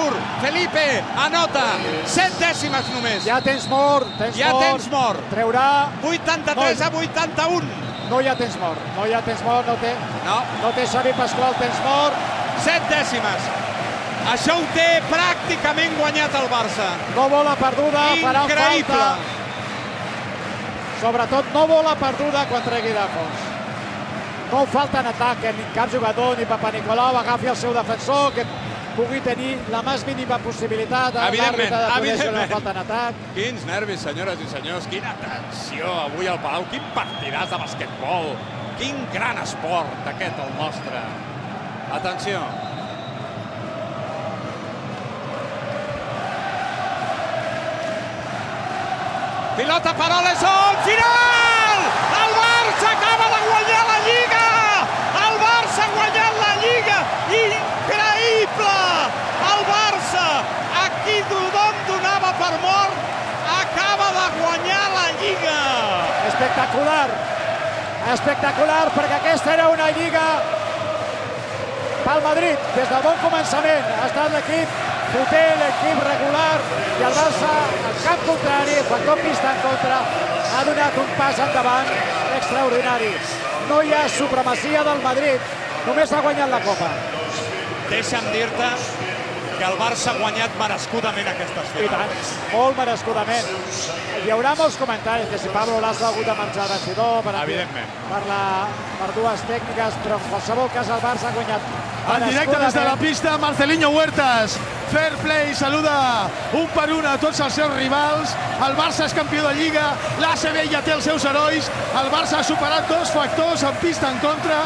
Frankfurt. Felipe anota. 7 dècimes només. Ja tens mort. Tens mort. Treurà... 83 a 81. No hi ha temps mort. No té Xavi Pasqual temps mort. 7 dècimes. Això ho té pràcticament guanyat el Barça. No bola perduda, farà falta. Sobretot no bola perduda quan tregui de fons. No falta en atac, que ni cap jugador ni Papanicolaou agafi el seu defensor, que pugui tenir la més mínima possibilitat a l'àrbitre de poder fer una falta en atac. Quins nervis, senyores i senyors, quina tensió avui al Palau, quin partidàs de basquetbol, quin gran esport aquest el nostre. Atenció. Pilota per Oleson, final! El Barça acaba de guanyar la Lliga! El Barça ha guanyat la Lliga! Increïble! El Barça, a qui tothom donava per mort, acaba de guanyar la Lliga! Espectacular! Espectacular, perquè aquesta era una Lliga pel Madrid. Des del bon començament ha estat l'equip potent, l'equip regular, i el Barça, al camp contrari, factor pista en contra, ha donat un pas endavant extraordinari. No hi ha supremacia del Madrid, només ha guanyat la Copa. Deixa'm dir-te que el Barça ha guanyat merescudament aquestes finals. I tant, molt merescudament. Hi haurà molts comentaris, que si Pablo Lasso ha hagut de marxar al vestidor per dues tècniques, però en qualsevol cas el Barça ha guanyat en directe des de la pista, Marcelinho Huertas. Fair play, saluda un per un a tots els seus rivals. El Barça és campió de Lliga, l'ACB ja té els seus herois. El Barça ha superat dos factors en pista en contra.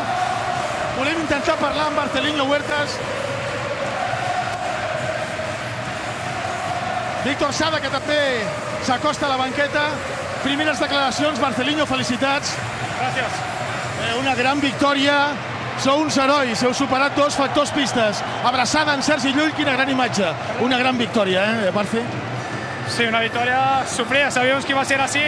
Volem intentar parlar amb Marcelinho Huertas. Víctor Sada, que també s'acosta a la banqueta. Primeres declaracions, Marcelinho, felicitats. Gràcies. Una gran victòria. Sou uns herois, heu superat dos factors pistes. Abraçada en Sergi Llull, quina gran imatge. Una gran victòria, Marce? Sí, una victòria sufrida, sabíamos que iba a ser así.